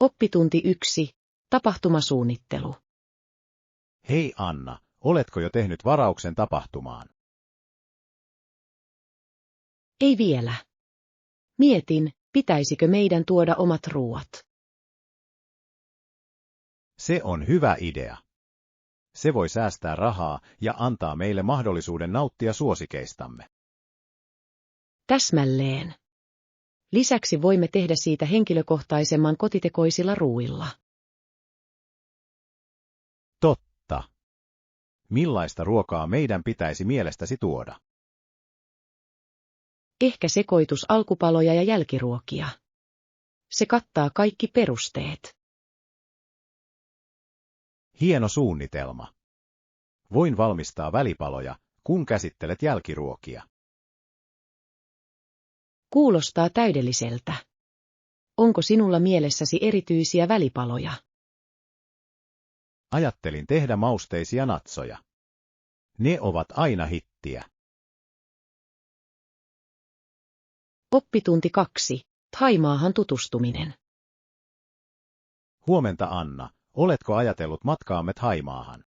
Oppitunti 1. Tapahtumasuunnittelu. Hei Anna, oletko jo tehnyt varauksen tapahtumaan? Ei vielä. Mietin, pitäisikö meidän tuoda omat ruuat. Se on hyvä idea. Se voi säästää rahaa ja antaa meille mahdollisuuden nauttia suosikeistamme. Täsmälleen. Lisäksi voimme tehdä siitä henkilökohtaisemman kotitekoisilla ruuilla. Totta. Millaista ruokaa meidän pitäisi mielestäsi tuoda? Ehkä sekoitus alkupaloja ja jälkiruokia. Se kattaa kaikki perusteet. Hieno suunnitelma. Voin valmistaa välipaloja, kun käsittelet jälkiruokia. Kuulostaa täydelliseltä. Onko sinulla mielessäsi erityisiä välipaloja? Ajattelin tehdä mausteisia natsoja. Ne ovat aina hittiä. Oppitunti 2. Thaimaahan tutustuminen. Huomenta Anna, oletko ajatellut matkaamme Thaimaahan?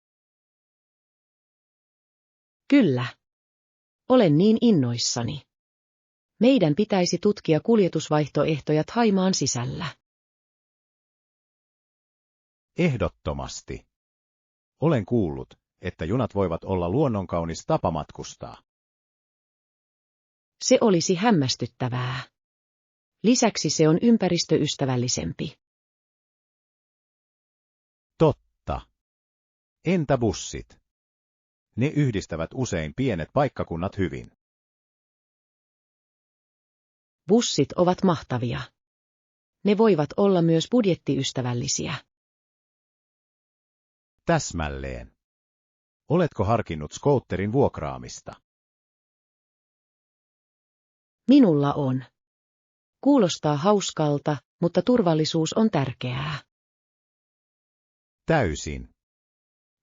Kyllä. Olen niin innoissani. Meidän pitäisi tutkia kuljetusvaihtoehtoja Thaimaan sisällä. Ehdottomasti. Olen kuullut, että junat voivat olla luonnonkaunis tapa matkustaa. Se olisi hämmästyttävää. Lisäksi se on ympäristöystävällisempi. Totta. Entä bussit? Ne yhdistävät usein pienet paikkakunnat hyvin. Bussit ovat mahtavia. Ne voivat olla myös budjettiystävällisiä. Täsmälleen. Oletko harkinnut skootterin vuokraamista? Minulla on. Kuulostaa hauskalta, mutta turvallisuus on tärkeää. Täysin.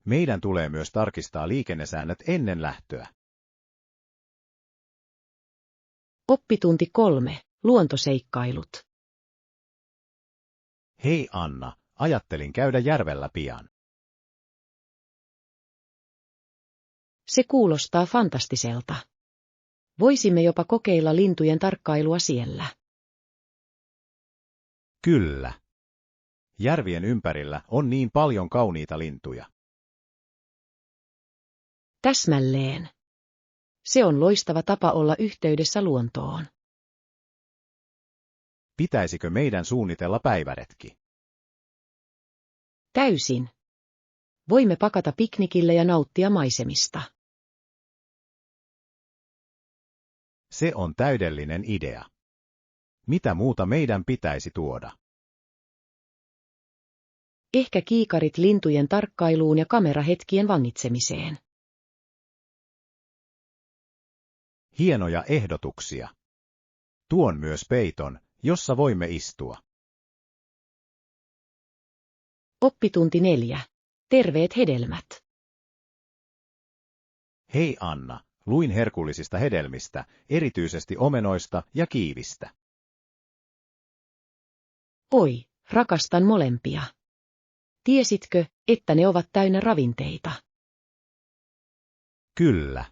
Meidän tulee myös tarkistaa liikennesäännöt ennen lähtöä. Oppitunti 3. Luontoseikkailut. Hei Anna, ajattelin käydä järvellä pian. Se kuulostaa fantastiselta. Voisimme jopa kokeilla lintujen tarkkailua siellä. Kyllä. Järvien ympärillä on niin paljon kauniita lintuja. Täsmälleen. Se on loistava tapa olla yhteydessä luontoon. Pitäisikö meidän suunnitella päiväretki? Täysin. Voimme pakata piknikille ja nauttia maisemista. Se on täydellinen idea. Mitä muuta meidän pitäisi tuoda? Ehkä kiikarit lintujen tarkkailuun ja kamerahetkien vangitsemiseen. Hienoja ehdotuksia. Tuon myös peiton, jossa voimme istua. Oppitunti 4. Terveet hedelmät. Hei Anna, luin herkullisista hedelmistä, erityisesti omenoista ja kiivistä. Oi, rakastan molempia. Tiesitkö, että ne ovat täynnä ravinteita? Kyllä.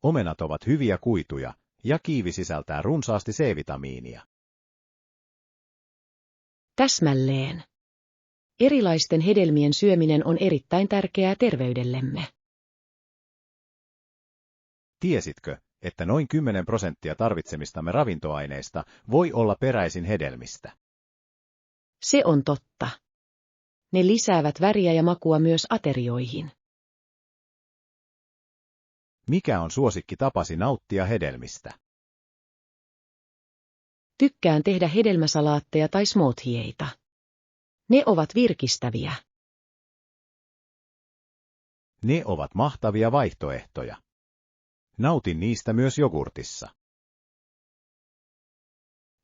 Omenat ovat hyviä kuituja, ja kiivi sisältää runsaasti C-vitamiinia. Täsmälleen. Erilaisten hedelmien syöminen on erittäin tärkeää terveydellemme. Tiesitkö, että noin 10% tarvitsemistamme ravintoaineista voi olla peräisin hedelmistä? Se on totta. Ne lisäävät väriä ja makua myös aterioihin. Mikä on suosikkitapasi nauttia hedelmistä? Tykkään tehdä hedelmäsalaatteja tai smoothieita. Ne ovat virkistäviä. Ne ovat mahtavia vaihtoehtoja. Nautin niistä myös jogurtissa.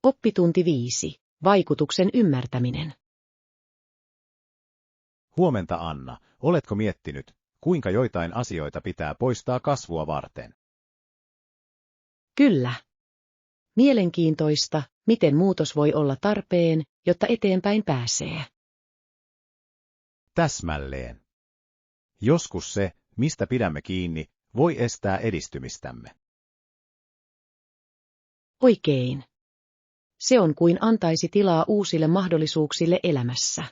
Oppitunti 5. Vaikutuksen ymmärtäminen. Huomenta Anna, oletko miettinyt, kuinka joitain asioita pitää poistaa kasvua varten? Kyllä. Mielenkiintoista, miten muutos voi olla tarpeen, jotta eteenpäin pääsee. Täsmälleen. Joskus se, mistä pidämme kiinni, voi estää edistymistämme. Oikein. Se on kuin antaisi tilaa uusille mahdollisuuksille elämässä.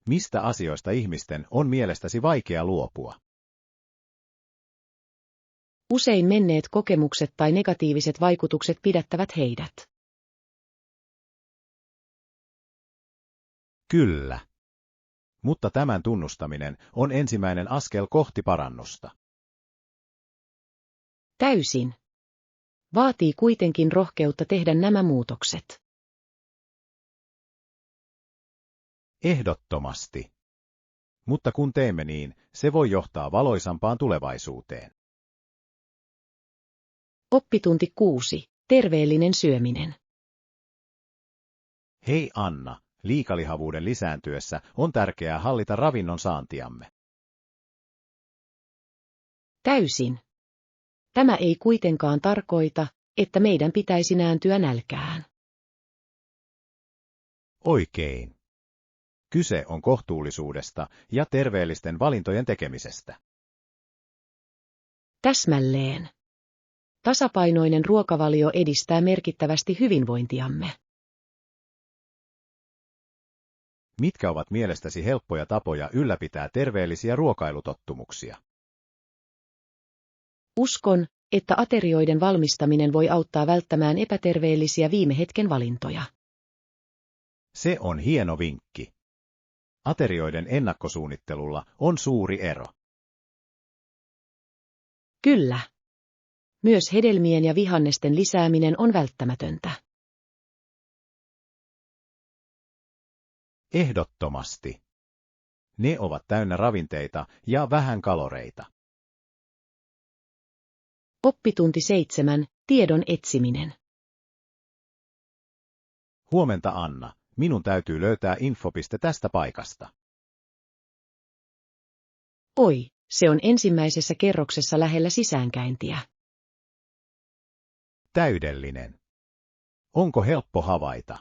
Mistä asioista ihmisten on mielestäsi vaikea luopua? Usein menneet kokemukset tai negatiiviset vaikutukset pidättävät heidät. Kyllä. Mutta tämän tunnustaminen on ensimmäinen askel kohti parannusta. Täysin. Vaatii kuitenkin rohkeutta tehdä nämä muutokset. Ehdottomasti. Mutta kun teemme niin, se voi johtaa valoisampaan tulevaisuuteen. Oppitunti 6. Terveellinen syöminen. Hei Anna, liikalihavuuden lisääntyessä on tärkeää hallita ravinnon saantiamme. Täysin. Tämä ei kuitenkaan tarkoita, että meidän pitäisi nääntyä nälkään. Oikein. Kyse on kohtuullisuudesta ja terveellisten valintojen tekemisestä. Täsmälleen. Tasapainoinen ruokavalio edistää merkittävästi hyvinvointiamme. Mitkä ovat mielestäsi helppoja tapoja ylläpitää terveellisiä ruokailutottumuksia? Uskon, että aterioiden valmistaminen voi auttaa välttämään epäterveellisiä viime hetken valintoja. Se on hieno vinkki. Aterioiden ennakkosuunnittelulla on suuri ero. Kyllä. Myös hedelmien ja vihannesten lisääminen on välttämätöntä. Ehdottomasti. Ne ovat täynnä ravinteita ja vähän kaloreita. Oppitunti 7. Tiedon etsiminen. Huomenta Anna, minun täytyy löytää infopiste tästä paikasta. Oi, se on ensimmäisessä kerroksessa lähellä sisäänkäyntiä. Täydellinen. Onko helppo havaita?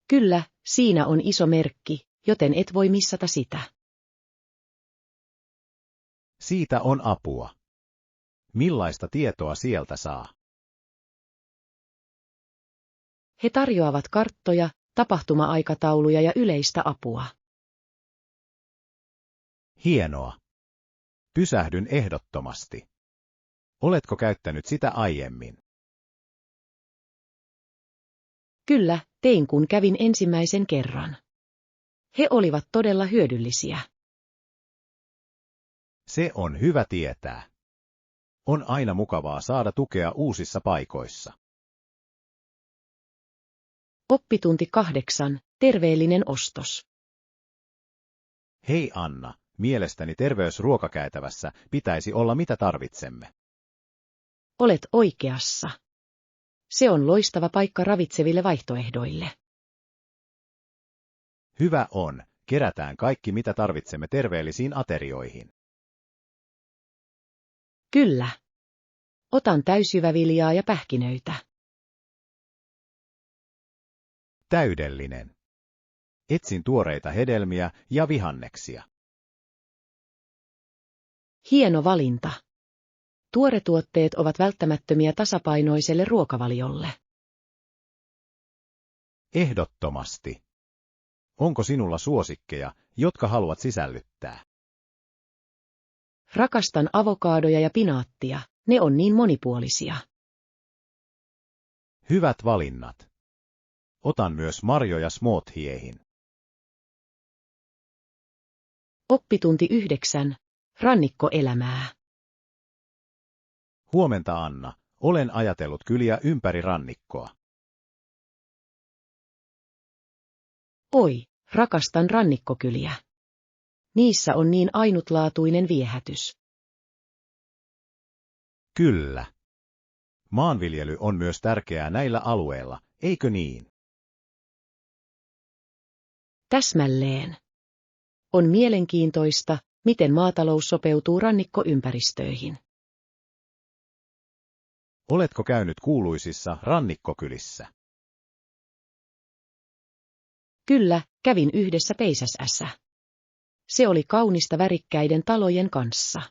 Kyllä, siinä on iso merkki, joten et voi missata sitä. Siitä on apua. Millaista tietoa sieltä saa? He tarjoavat karttoja, tapahtuma-aikatauluja ja yleistä apua. Hienoa. Pysähdyn ehdottomasti. Oletko käyttänyt sitä aiemmin? Kyllä, tein kun kävin ensimmäisen kerran. He olivat todella hyödyllisiä. Se on hyvä tietää. On aina mukavaa saada tukea uusissa paikoissa. Oppitunti 8. Terveellinen ostos. Hei Anna, mielestäni terveysruokakäytävässä pitäisi olla mitä tarvitsemme. Olet oikeassa. Se on loistava paikka ravitseville vaihtoehdoille. Hyvä on, kerätään kaikki mitä tarvitsemme terveellisiin aterioihin. Kyllä. Otan täysjyväviljaa ja pähkinöitä. Täydellinen. Etsin tuoreita hedelmiä ja vihanneksia. Hieno valinta. Tuoretuotteet ovat välttämättömiä tasapainoiselle ruokavaliolle. Ehdottomasti. Onko sinulla suosikkeja, jotka haluat sisällyttää? Rakastan avokaadoja ja pinaattia, ne on niin monipuolisia. Hyvät valinnat. Otan myös marjoja smoothiehin. Oppitunti 9. Rannikkoelämää. Huomenta Anna, olen ajatellut kyliä ympäri rannikkoa. Oi, rakastan rannikkokyliä. Niissä on niin ainutlaatuinen viehätys. Kyllä. Maanviljely on myös tärkeää näillä alueilla, eikö niin? Täsmälleen. On mielenkiintoista, miten maatalous sopeutuu rannikkoympäristöihin. Oletko käynyt kuuluisissa rannikkokylissä? Kyllä, kävin yhdessä peisäsässä. Se oli kaunista värikkäiden talojen kanssa.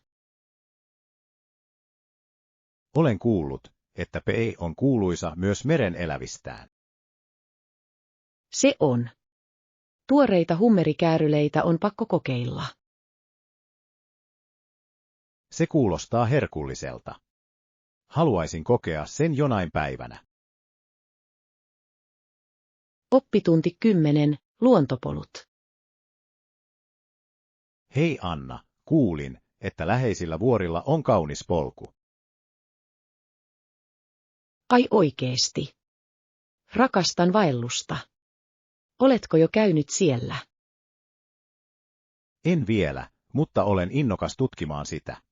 Olen kuullut, että Pei on kuuluisa myös meren elävistään. Se on. Tuoreita hummerikääryleitä on pakko kokeilla. Se kuulostaa herkulliselta. Haluaisin kokea sen jonain päivänä. Oppitunti 10. Luontopolut. Hei Anna, kuulin, että läheisillä vuorilla on kaunis polku. Ai oikeesti. Rakastan vaellusta. Oletko jo käynyt siellä? En vielä, mutta olen innokas tutkimaan sitä.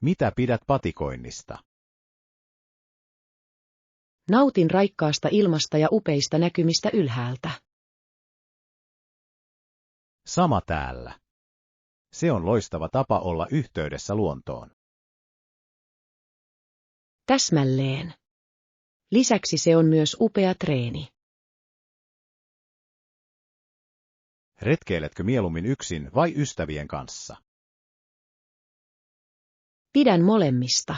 Mitä pidät patikoinnista? Nautin raikkaasta ilmasta ja upeista näkymistä ylhäältä. Sama täällä. Se on loistava tapa olla yhteydessä luontoon. Täsmälleen. Lisäksi se on myös upea treeni. Retkeiletkö mieluummin yksin vai ystävien kanssa? Pidän molemmista.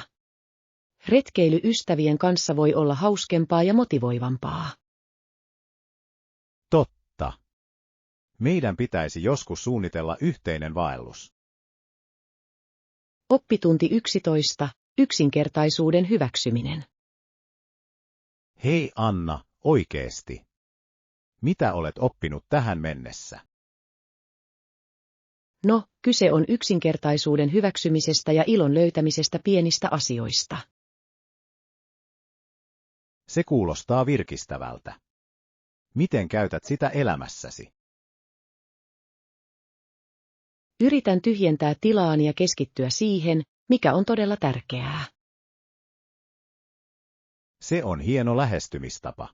Retkeily ystävien kanssa voi olla hauskempaa ja motivoivampaa. Totta. Meidän pitäisi joskus suunnitella yhteinen vaellus. Oppitunti 11. Yksinkertaisuuden hyväksyminen. Hei Anna, oikeesti. Mitä olet oppinut tähän mennessä? No, kyse on yksinkertaisuuden hyväksymisestä ja ilon löytämisestä pienistä asioista. Se kuulostaa virkistävältä. Miten käytät sitä elämässäsi? Yritän tyhjentää tilaani ja keskittyä siihen, mikä on todella tärkeää. Se on hieno lähestymistapa.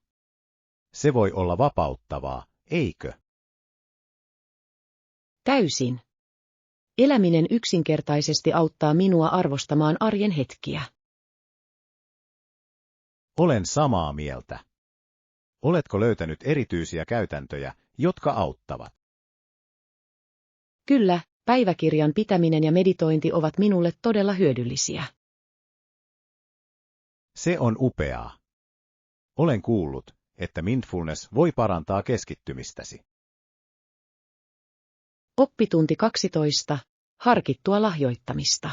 Se voi olla vapauttavaa, eikö? Täysin. Eläminen yksinkertaisesti auttaa minua arvostamaan arjen hetkiä. Olen samaa mieltä. Oletko löytänyt erityisiä käytäntöjä, jotka auttavat? Kyllä, päiväkirjan pitäminen ja meditointi ovat minulle todella hyödyllisiä. Se on upeaa. Olen kuullut, että mindfulness voi parantaa keskittymistäsi. Oppitunti 12. Harkittua lahjoittamista.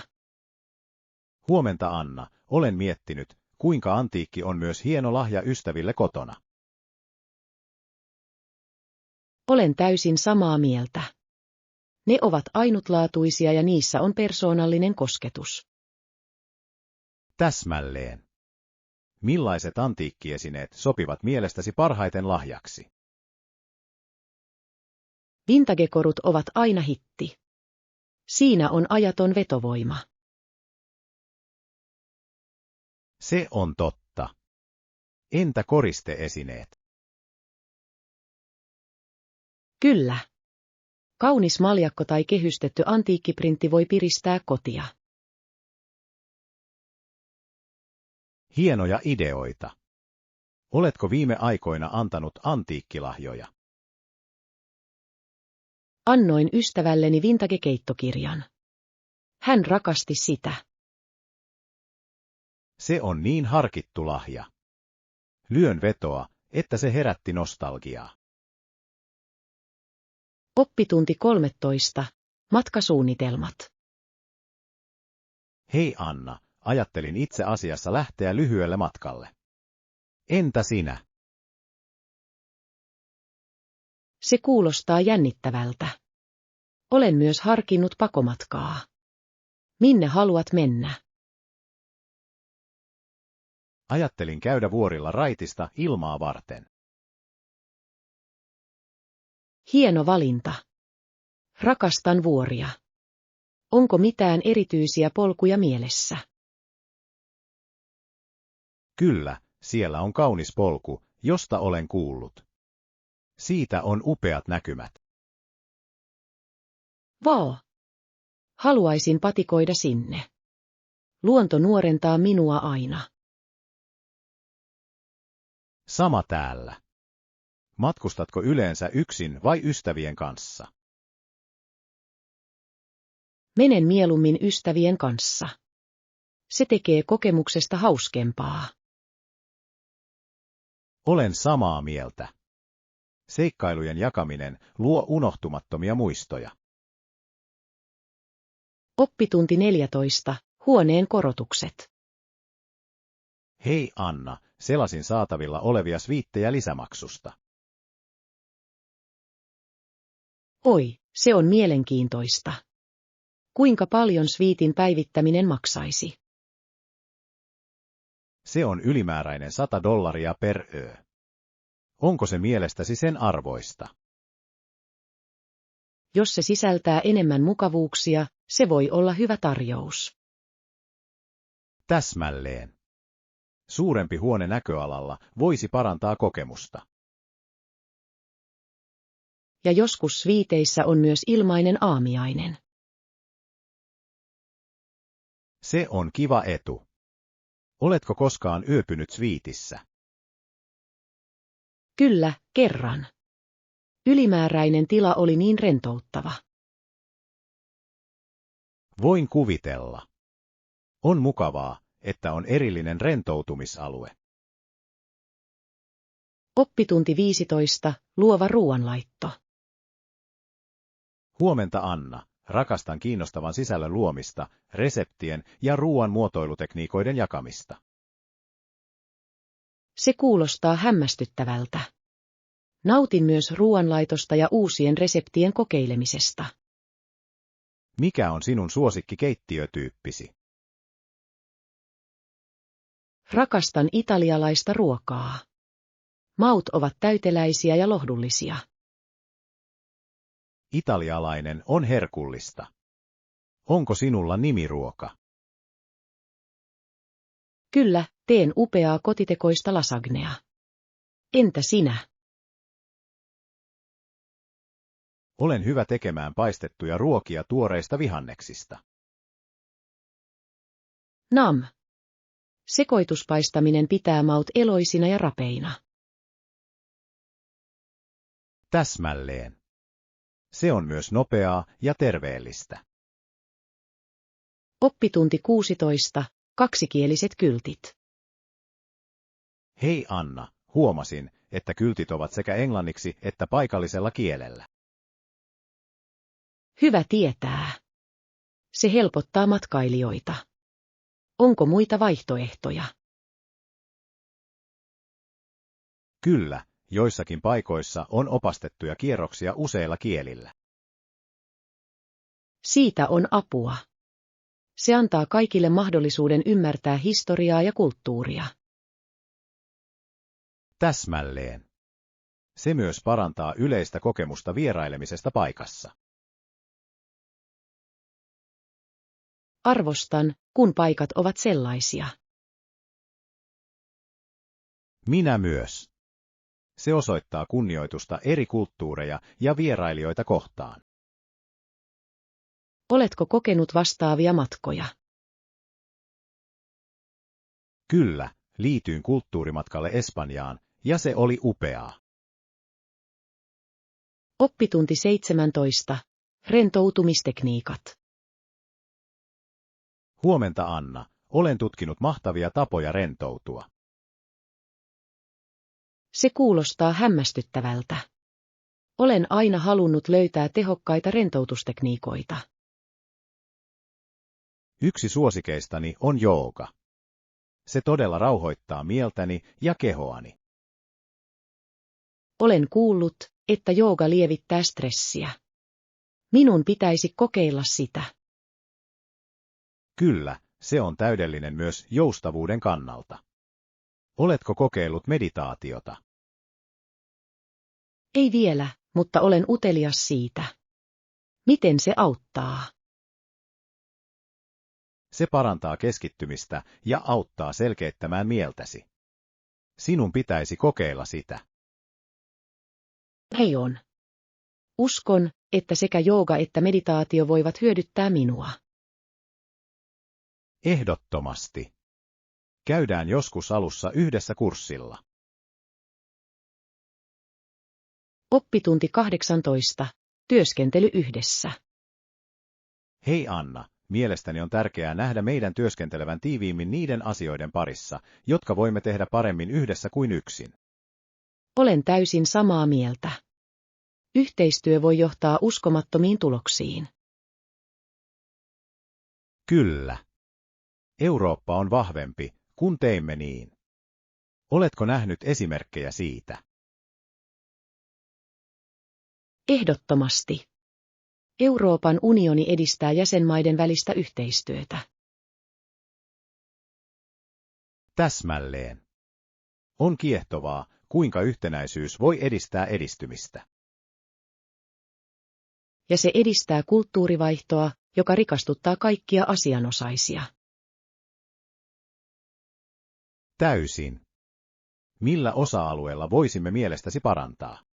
Huomenta Anna, olen miettinyt, kuinka antiikki on myös hieno lahja ystäville kotona. Olen täysin samaa mieltä. Ne ovat ainutlaatuisia ja niissä on persoonallinen kosketus. Täsmälleen. Millaiset antiikkiesineet sopivat mielestäsi parhaiten lahjaksi? Vintagekorut ovat aina hitti. Siinä on ajaton vetovoima. Se on totta. Entä koristeesineet? Kyllä. Kaunis maljakko tai kehystetty antiikkiprintti voi piristää kotia. Hienoja ideoita. Oletko viime aikoina antanut antiikkilahjoja? Annoin ystävälleni vintage-keittokirjan. Hän rakasti sitä. Se on niin harkittu lahja. Lyön vetoa, että se herätti nostalgiaa. Oppitunti 13. Matkasuunnitelmat. Hei Anna, ajattelin itse asiassa lähteä lyhyelle matkalle. Entä sinä? Se kuulostaa jännittävältä. Olen myös harkinnut pakomatkaa. Minne haluat mennä? Ajattelin käydä vuorilla raitista ilmaa varten. Hieno valinta. Rakastan vuoria. Onko mitään erityisiä polkuja mielessä? Kyllä, siellä on kaunis polku, josta olen kuullut. Siitä on upeat näkymät. Vau! Haluaisin patikoida sinne. Luonto nuorentaa minua aina. Sama täällä. Matkustatko yleensä yksin vai ystävien kanssa? Menen mieluummin ystävien kanssa. Se tekee kokemuksesta hauskempaa. Olen samaa mieltä. Seikkailujen jakaminen luo unohtumattomia muistoja. Oppitunti 14. Huoneen korotukset. Hei Anna, selasin saatavilla olevia sviittejä lisämaksusta. Oi, se on mielenkiintoista. Kuinka paljon sviitin päivittäminen maksaisi? Se on ylimääräinen $100 per yö. Onko se mielestäsi sen arvoista? Jos se sisältää enemmän mukavuuksia, se voi olla hyvä tarjous. Täsmälleen. Suurempi huone näköalalla voisi parantaa kokemusta. Ja joskus sviiteissä on myös ilmainen aamiainen. Se on kiva etu. Oletko koskaan yöpynyt sviitissä? Kyllä, kerran. Ylimääräinen tila oli niin rentouttava. Voin kuvitella. On mukavaa, että on erillinen rentoutumisalue. Oppitunti 15. Luova ruoanlaitto. Huomenta Anna, rakastan kiinnostavan sisällön luomista, reseptien ja ruoan muotoilutekniikoiden jakamista. Se kuulostaa hämmästyttävältä. Nautin myös ruoanlaitosta ja uusien reseptien kokeilemisesta. Mikä on sinun suosikkikeittiötyyppisi? Rakastan italialaista ruokaa. Maut ovat täyteläisiä ja lohdullisia. Italialainen on herkullista. Onko sinulla nimiruoka? Kyllä, teen upeaa kotitekoista lasagnea. Entä sinä? Olen hyvä tekemään paistettuja ruokia tuoreista vihanneksista. Nam. Sekoituspaistaminen pitää maut eloisina ja rapeina. Täsmälleen. Se on myös nopeaa ja terveellistä. Oppitunti 16. Kaksikieliset kyltit. Hei Anna, huomasin, että kyltit ovat sekä englanniksi että paikallisella kielellä. Hyvä tietää. Se helpottaa matkailijoita. Onko muita vaihtoehtoja? Kyllä, joissakin paikoissa on opastettuja kierroksia useilla kielillä. Siitä on apua. Se antaa kaikille mahdollisuuden ymmärtää historiaa ja kulttuuria. Täsmälleen. Se myös parantaa yleistä kokemusta vierailemisesta paikassa. Arvostan, kun paikat ovat sellaisia. Minä myös. Se osoittaa kunnioitusta eri kulttuureja ja vierailijoita kohtaan. Oletko kokenut vastaavia matkoja? Kyllä, liityin kulttuurimatkalle Espanjaan, ja se oli upeaa. Oppitunti 17. Rentoutumistekniikat. Huomenta Anna, olen tutkinut mahtavia tapoja rentoutua. Se kuulostaa hämmästyttävältä. Olen aina halunnut löytää tehokkaita rentoutustekniikoita. Yksi suosikeistani on jooga. Se todella rauhoittaa mieltäni ja kehoani. Olen kuullut, että jooga lievittää stressiä. Minun pitäisi kokeilla sitä. Kyllä, se on täydellinen myös joustavuuden kannalta. Oletko kokeillut meditaatiota? Ei vielä, mutta olen utelias siitä. Miten se auttaa? Se parantaa keskittymistä ja auttaa selkeyttämään mieltäsi. Sinun pitäisi kokeilla sitä. Ei on. Uskon, että sekä jooga että meditaatio voivat hyödyttää minua. Ehdottomasti. Käydään joskus alussa yhdessä kurssilla. Oppitunti 18. Työskentely yhdessä. Hei Anna, mielestäni on tärkeää nähdä meidän työskentelevän tiiviimmin niiden asioiden parissa, jotka voimme tehdä paremmin yhdessä kuin yksin. Olen täysin samaa mieltä. Yhteistyö voi johtaa uskomattomiin tuloksiin. Kyllä. Eurooppa on vahvempi, kun teimme niin. Oletko nähnyt esimerkkejä siitä? Ehdottomasti. Euroopan unioni edistää jäsenmaiden välistä yhteistyötä. Täsmälleen. On kiehtovaa, kuinka yhtenäisyys voi edistää edistymistä. Ja se edistää kulttuurivaihtoa, joka rikastuttaa kaikkia asianosaisia. Täysin. Millä osa-alueella voisimme mielestäsi parantaa?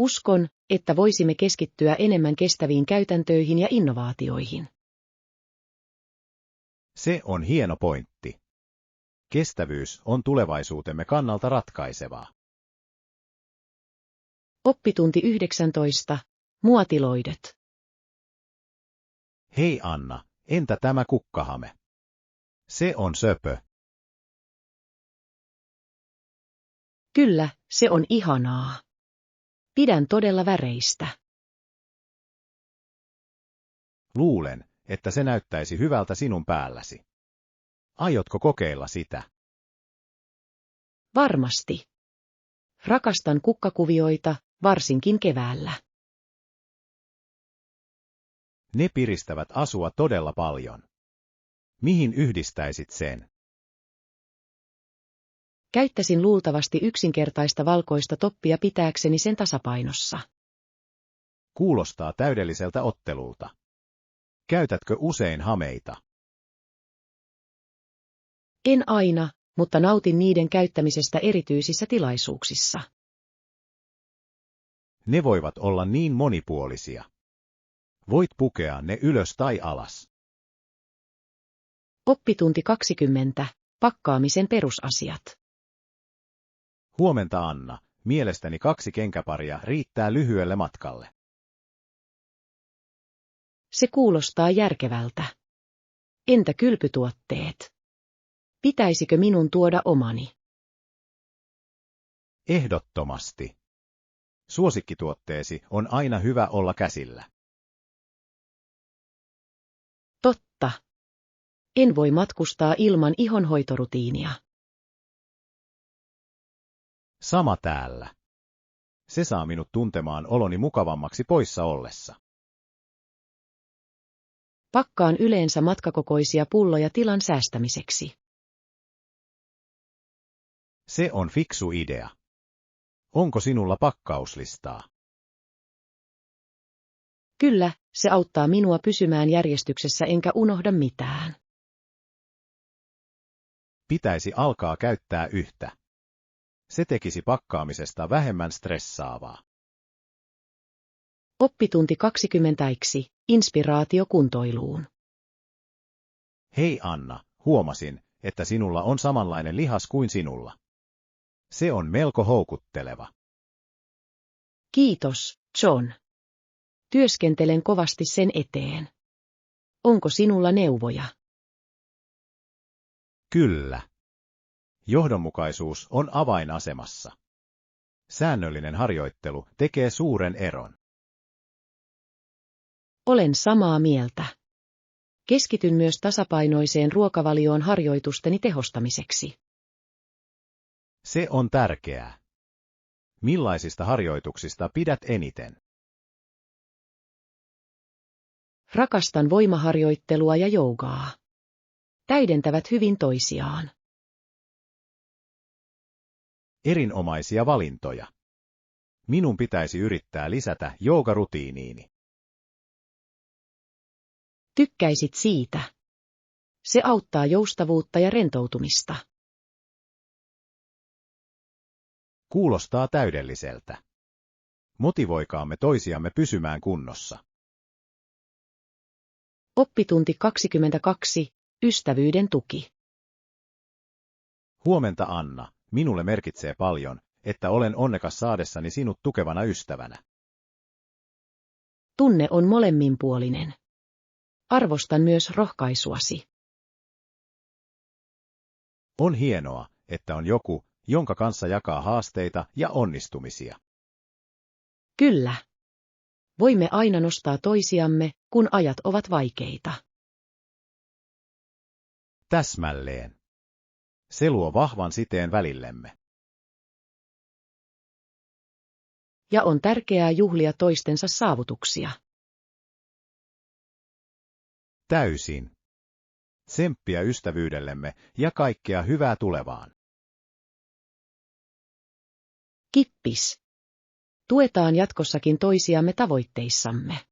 Uskon, että voisimme keskittyä enemmän kestäviin käytäntöihin ja innovaatioihin. Se on hieno pointti. Kestävyys on tulevaisuutemme kannalta ratkaisevaa. Oppitunti 19. Muotiloidet. Hei Anna, entä tämä kukkahame? Se on söpö. Kyllä, se on ihanaa. Pidän todella väreistä. Luulen, että se näyttäisi hyvältä sinun päälläsi. Aiotko kokeilla sitä? Varmasti. Rakastan kukkakuvioita, varsinkin keväällä. Ne piristävät asua todella paljon. Mihin yhdistäisit sen? Käyttäisin luultavasti yksinkertaista valkoista toppia pitääkseni sen tasapainossa. Kuulostaa täydelliseltä ottelulta. Käytätkö usein hameita? En aina, mutta nautin niiden käyttämisestä erityisissä tilaisuuksissa. Ne voivat olla niin monipuolisia. Voit pukea ne ylös tai alas. Oppitunti 20. Pakkaamisen perusasiat. Huomenta Anna, mielestäni 2 kenkäparia riittää lyhyelle matkalle. Se kuulostaa järkevältä. Entä kylpytuotteet? Pitäisikö minun tuoda omani? Ehdottomasti. Suosikkituotteesi on aina hyvä olla käsillä. Totta. En voi matkustaa ilman ihonhoitorutiinia. Sama täällä. Se saa minut tuntemaan oloni mukavammaksi poissa ollessa. Pakkaan yleensä matkakokoisia pulloja tilan säästämiseksi. Se on fiksu idea. Onko sinulla pakkauslistaa? Kyllä, se auttaa minua pysymään järjestyksessä enkä unohda mitään. Pitäisi alkaa käyttää yhtä. Se tekisi pakkaamisesta vähemmän stressaavaa. Oppitunti 20. Inspiraatio kuntoiluun. Hei Anna, huomasin, että sinulla on samanlainen lihas kuin sinulla. Se on melko houkutteleva. Kiitos, John. Työskentelen kovasti sen eteen. Onko sinulla neuvoja? Kyllä. Johdonmukaisuus on avainasemassa. Säännöllinen harjoittelu tekee suuren eron. Olen samaa mieltä. Keskityn myös tasapainoiseen ruokavalioon harjoitusteni tehostamiseksi. Se on tärkeää. Millaisista harjoituksista pidät eniten? Rakastan voimaharjoittelua ja joogaa. Täydentävät hyvin toisiaan. Erinomaisia valintoja. Minun pitäisi yrittää lisätä joogarutiiniini. Tykkäisit siitä. Se auttaa joustavuutta ja rentoutumista. Kuulostaa täydelliseltä. Motivoikaamme toisiamme pysymään kunnossa. Oppitunti 22. Ystävyyden tuki. Huomenta Anna, minulle merkitsee paljon, että olen onnekas saadessani sinut tukevana ystävänä. Tunne on molemminpuolinen. Arvostan myös rohkaisuasi. On hienoa, että on joku, jonka kanssa jakaa haasteita ja onnistumisia. Kyllä. Voimme aina nostaa toisiamme, kun ajat ovat vaikeita. Täsmälleen. Se luo vahvan siteen välillemme. Ja on tärkeää juhlia toistensa saavutuksia. Täysin. Tsemppiä ystävyydellemme ja kaikkea hyvää tulevaan. Kippis. Tuetaan jatkossakin toisiamme tavoitteissamme.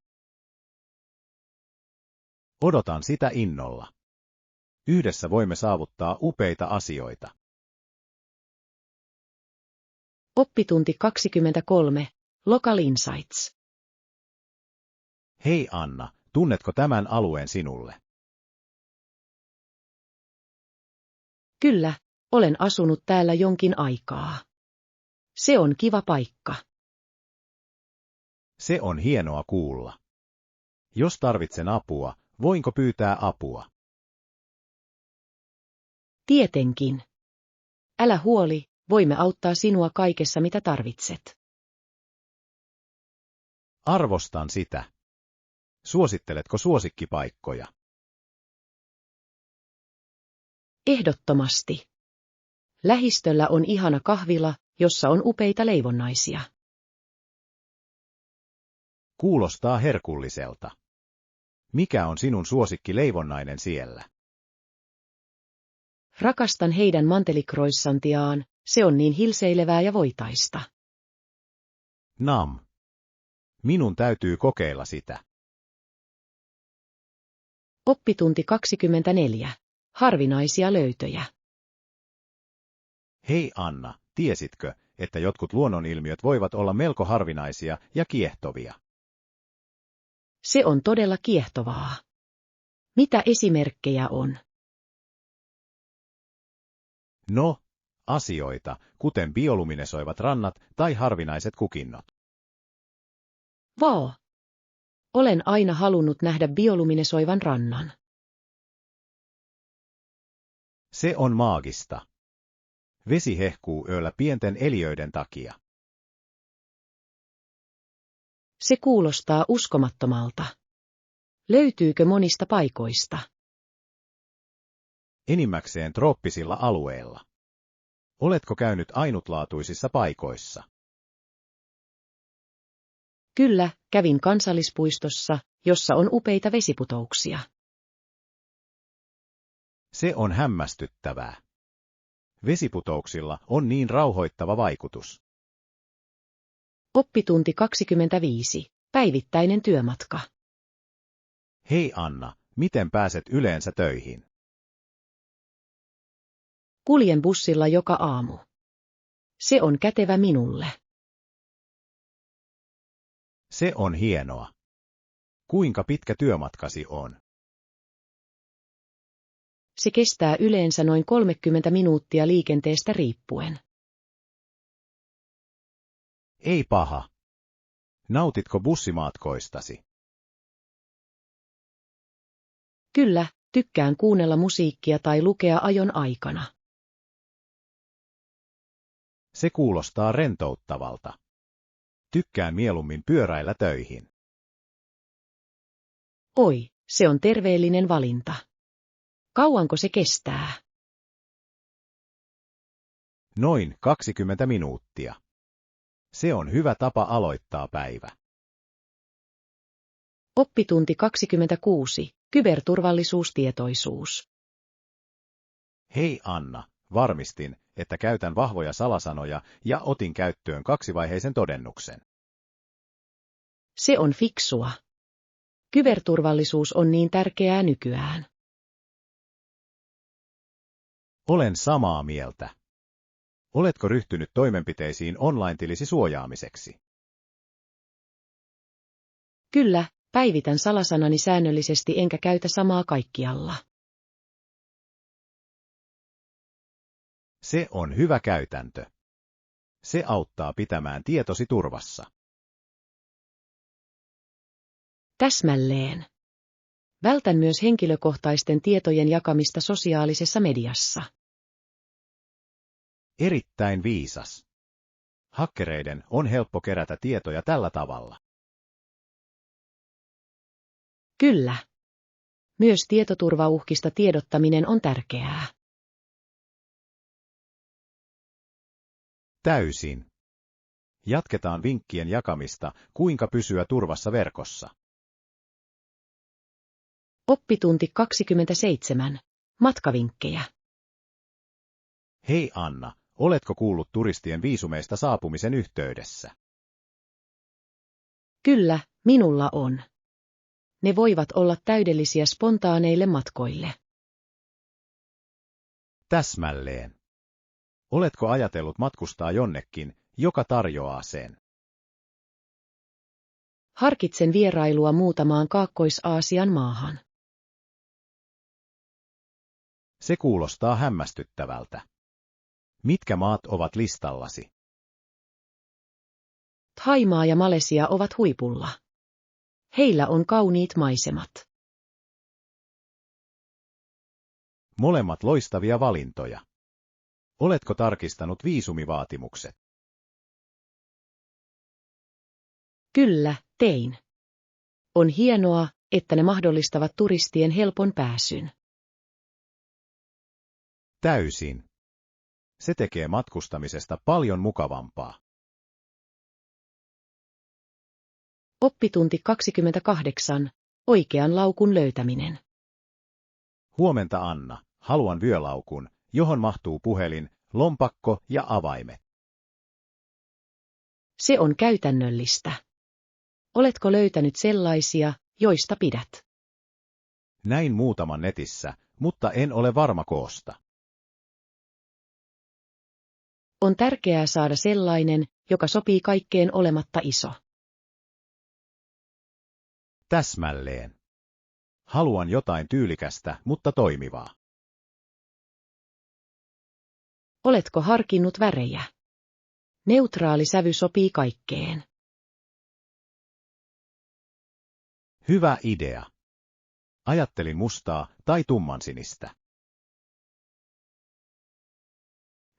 Odotan sitä innolla. Yhdessä voimme saavuttaa upeita asioita. Oppitunti 23. Local Insights. Hei Anna, tunnetko tämän alueen sinulle? Kyllä, olen asunut täällä jonkin aikaa. Se on kiva paikka. Se on hienoa kuulla. Jos tarvitsen apua, voinko pyytää apua? Tietenkin. Älä huoli, voimme auttaa sinua kaikessa mitä tarvitset. Arvostan sitä. Suositteletko suosikkipaikkoja? Ehdottomasti. Lähistöllä on ihana kahvila, jossa on upeita leivonnaisia. Kuulostaa herkulliselta. Mikä on sinun suosikki leivonnainen siellä? Rakastan heidän mantelikroissantiaan, se on niin hilseilevää ja voitaista. Nam. Minun täytyy kokeilla sitä. Oppitunti 24. Harvinaisia löytöjä. Hei Anna, tiesitkö, että jotkut luonnonilmiöt voivat olla melko harvinaisia ja kiehtovia? Se on todella kiehtovaa. Mitä esimerkkejä on? No, asioita, kuten bioluminesoivat rannat tai harvinaiset kukinnot. Vau! Olen aina halunnut nähdä bioluminesoivan rannan. Se on maagista. Vesi hehkuu yöllä pienten eliöiden takia. Se kuulostaa uskomattomalta. Löytyykö monista paikoista? Enimmäkseen trooppisilla alueilla. Oletko käynyt ainutlaatuisissa paikoissa? Kyllä, kävin kansallispuistossa, jossa on upeita vesiputouksia. Se on hämmästyttävää. Vesiputouksilla on niin rauhoittava vaikutus. Oppitunti 25. Päivittäinen työmatka. Hei Anna, miten pääset yleensä töihin? Kuljen bussilla joka aamu. Se on kätevä minulle. Se on hienoa. Kuinka pitkä työmatkasi on? Se kestää yleensä noin 30 minuuttia liikenteestä riippuen. Ei paha. Nautitko bussimatkoistasi? Kyllä, tykkään kuunnella musiikkia tai lukea ajon aikana. Se kuulostaa rentouttavalta. Tykkään mieluummin pyöräillä töihin. Oi, se on terveellinen valinta. Kauanko se kestää? Noin 20 minuuttia. Se on hyvä tapa aloittaa päivä. Oppitunti 26. Kyberturvallisuustietoisuus. Hei Anna, varmistin, että käytän vahvoja salasanoja ja otin käyttöön kaksivaiheisen todennuksen. Se on fiksua. Kyberturvallisuus on niin tärkeää nykyään. Olen samaa mieltä. Oletko ryhtynyt toimenpiteisiin online-tilisi suojaamiseksi? Kyllä, päivitän salasanani säännöllisesti enkä käytä samaa kaikkialla. Se on hyvä käytäntö. Se auttaa pitämään tietosi turvassa. Täsmälleen. Vältän myös henkilökohtaisten tietojen jakamista sosiaalisessa mediassa. Erittäin viisas. Hakkereiden on helppo kerätä tietoja tällä tavalla. Kyllä. Myös tietoturvauhkista tiedottaminen on tärkeää. Täysin. Jatketaan vinkkien jakamista, kuinka pysyä turvassa verkossa. Oppitunti 27. Matkavinkkejä. Hei Anna, oletko kuullut turistien viisumeista saapumisen yhteydessä? Kyllä, minulla on. Ne voivat olla täydellisiä spontaaneille matkoille. Täsmälleen. Oletko ajatellut matkustaa jonnekin, joka tarjoaa sen? Harkitsen vierailua muutamaan Kaakkois-Aasian maahan. Se kuulostaa hämmästyttävältä. Mitkä maat ovat listallasi? Thaimaa ja Malesia ovat huipulla. Heillä on kauniit maisemat. Molemmat loistavia valintoja. Oletko tarkistanut viisumivaatimukset? Kyllä, tein. On hienoa, että ne mahdollistavat turistien helpon pääsyn. Täysin. Se tekee matkustamisesta paljon mukavampaa. Oppitunti 28. Oikean laukun löytäminen. Huomenta Anna, haluan vyölaukun, johon mahtuu puhelin, lompakko ja avaimet. Se on käytännöllistä. Oletko löytänyt sellaisia, joista pidät? Näin muutaman netissä, mutta en ole varma koosta. On tärkeää saada sellainen, joka sopii kaikkeen olematta iso. Täsmälleen. Haluan jotain tyylikästä, mutta toimivaa. Oletko harkinnut värejä? Neutraali sävy sopii kaikkeen. Hyvä idea. Ajattelin mustaa tai tummansinistä.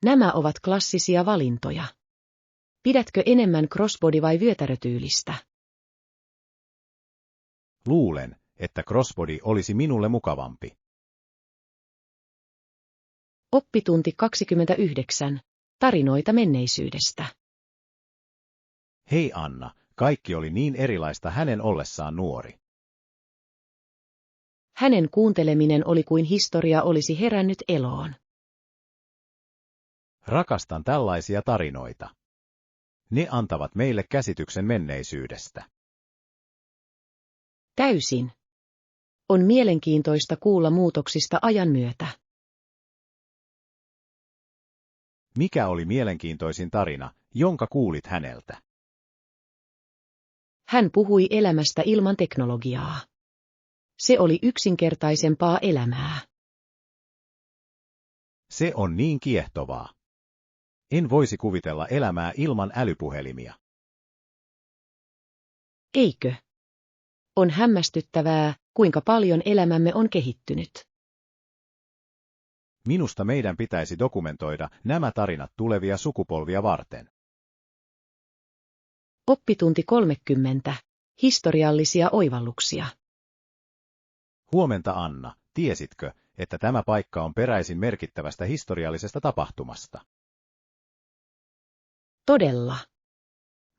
Nämä ovat klassisia valintoja. Pidätkö enemmän crossbody- vai vyötärötyylistä? Luulen, että crossbody olisi minulle mukavampi. Oppitunti 29. Tarinoita menneisyydestä. Hei Anna, kaikki oli niin erilaista hänen ollessaan nuori. Hänen kuunteleminen oli kuin historia olisi herännyt eloon. Rakastan tällaisia tarinoita. Ne antavat meille käsityksen menneisyydestä. Täysin. On mielenkiintoista kuulla muutoksista ajan myötä. Mikä oli mielenkiintoisin tarina, jonka kuulit häneltä? Hän puhui elämästä ilman teknologiaa. Se oli yksinkertaisempaa elämää. Se on niin kiehtovaa. En voisi kuvitella elämää ilman älypuhelimia. Eikö? On hämmästyttävää, kuinka paljon elämämme on kehittynyt. Minusta meidän pitäisi dokumentoida nämä tarinat tulevia sukupolvia varten. Oppitunti 30. Historiallisia oivalluksia. Huomenta Anna, tiesitkö, että tämä paikka on peräisin merkittävästä historiallisesta tapahtumasta? Todella.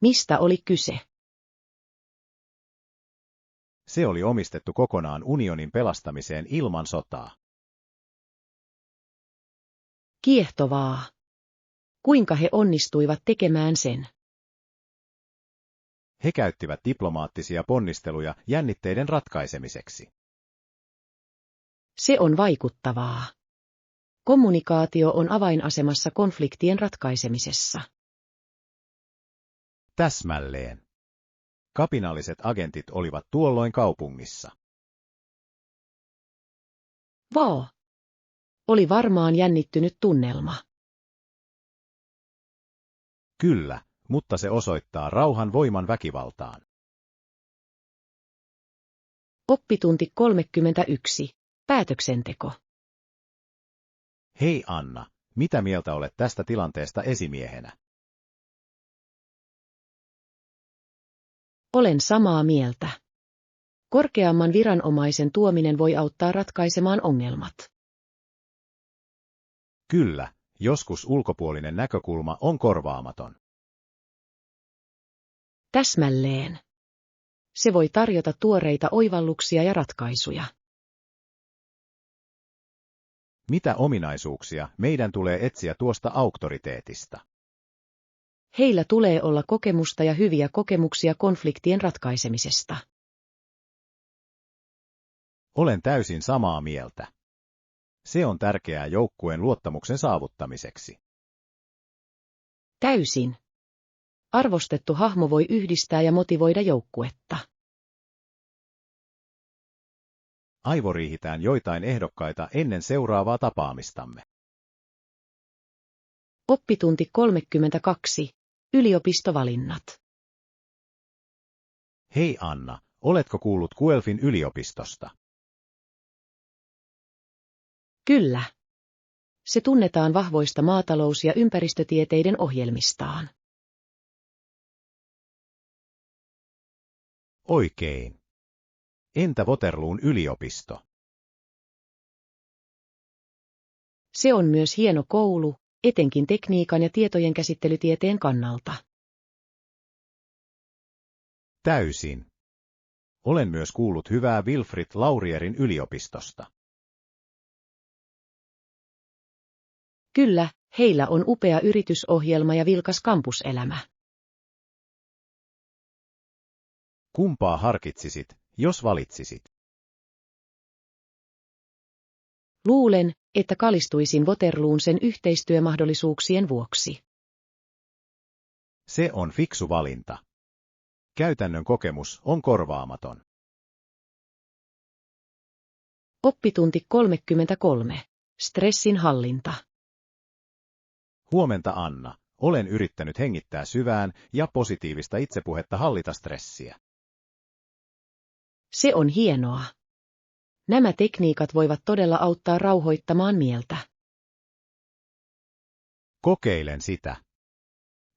Mistä oli kyse? Se oli omistettu kokonaan unionin pelastamiseen ilman sotaa. Kiehtovaa. Kuinka he onnistuivat tekemään sen? He käyttivät diplomaattisia ponnisteluja jännitteiden ratkaisemiseksi. Se on vaikuttavaa. Kommunikaatio on avainasemassa konfliktien ratkaisemisessa. Täsmälleen. Kapinalliset agentit olivat tuolloin kaupungissa. Vau! Oli varmaan jännittynyt tunnelma. Kyllä, mutta se osoittaa rauhan voiman väkivaltaan. Oppitunti 31. Päätöksenteko. Hei Anna, mitä mieltä olet tästä tilanteesta esimiehenä? Olen samaa mieltä. Korkeamman viranomaisen tuominen voi auttaa ratkaisemaan ongelmat. Kyllä, joskus ulkopuolinen näkökulma on korvaamaton. Täsmälleen. Se voi tarjota tuoreita oivalluksia ja ratkaisuja. Mitä ominaisuuksia meidän tulee etsiä tuosta auktoriteetista? Heillä tulee olla kokemusta ja hyviä kokemuksia konfliktien ratkaisemisesta. Olen täysin samaa mieltä. Se on tärkeää joukkueen luottamuksen saavuttamiseksi. Täysin. Arvostettu hahmo voi yhdistää ja motivoida joukkuetta. Aivoriihitään joitain ehdokkaita ennen seuraavaa tapaamistamme. Oppitunti 32. Yliopistovalinnat. Hei Anna, oletko kuullut Guelphin yliopistosta? Kyllä. Se tunnetaan vahvoista maatalous- ja ympäristötieteiden ohjelmistaan. Oikein. Entä Waterloon yliopisto? Se on myös hieno koulu, etenkin tekniikan ja tietojen käsittelytieteen kannalta. Täysin. Olen myös kuullut hyvää Wilfrid Laurierin yliopistosta. Kyllä, heillä on upea yritysohjelma ja vilkas kampuselämä. Kumpaa harkitsisit, jos valitsisit? Luulen, että kalistuisin Waterloon sen yhteistyömahdollisuuksien vuoksi. Se on fiksu valinta. Käytännön kokemus on korvaamaton. Oppitunti 33. Stressin hallinta. Huomenta Anna, olen yrittänyt hengittää syvään ja positiivista itsepuhetta hallita stressiä. Se on hienoa. Nämä tekniikat voivat todella auttaa rauhoittamaan mieltä. Kokeilen sitä.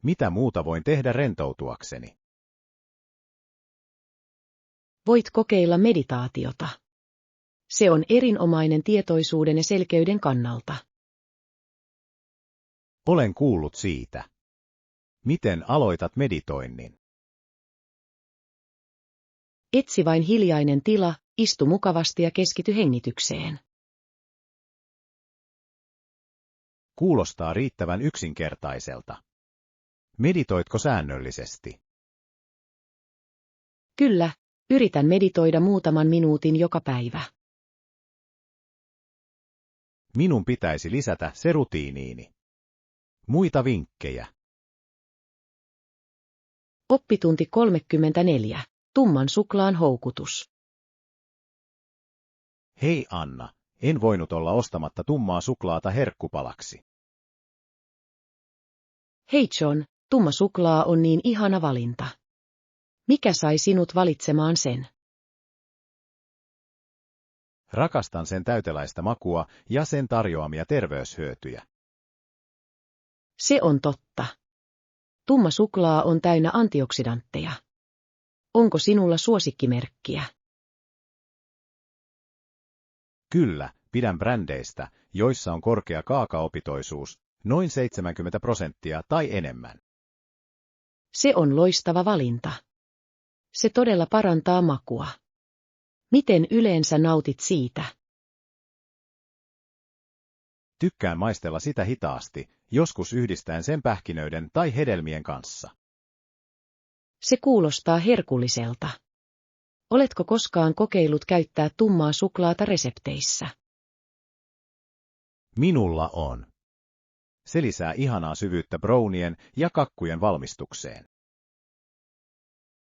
Mitä muuta voin tehdä rentoutuakseni? Voit kokeilla meditaatiota. Se on erinomainen tietoisuuden ja selkeyden kannalta. Olen kuullut siitä. Miten aloitat meditoinnin? Etsi vain hiljainen tila, istu mukavasti ja keskity hengitykseen. Kuulostaa riittävän yksinkertaiselta. Meditoitko säännöllisesti? Kyllä, yritän meditoida muutaman minuutin joka päivä. Minun pitäisi lisätä se rutiiniini. Muita vinkkejä. Oppitunti 34. Tumman suklaan houkutus. Hei Anna, en voinut olla ostamatta tummaa suklaata herkkupalaksi. Hei John, tumma suklaa on niin ihana valinta. Mikä sai sinut valitsemaan sen? Rakastan sen täyteläistä makua ja sen tarjoamia terveyshyötyjä. Se on totta. Tumma suklaa on täynnä antioksidantteja. Onko sinulla suosikkimerkkiä? Kyllä, pidän brändeistä, joissa on korkea kaakaopitoisuus, noin 70% tai enemmän. Se on loistava valinta. Se todella parantaa makua. Miten yleensä nautit siitä? Tykkään maistella sitä hitaasti, joskus yhdistäen sen pähkinöiden tai hedelmien kanssa. Se kuulostaa herkulliselta. Oletko koskaan kokeillut käyttää tummaa suklaata resepteissä? Minulla on. Se lisää ihanaa syvyyttä brownien ja kakkujen valmistukseen.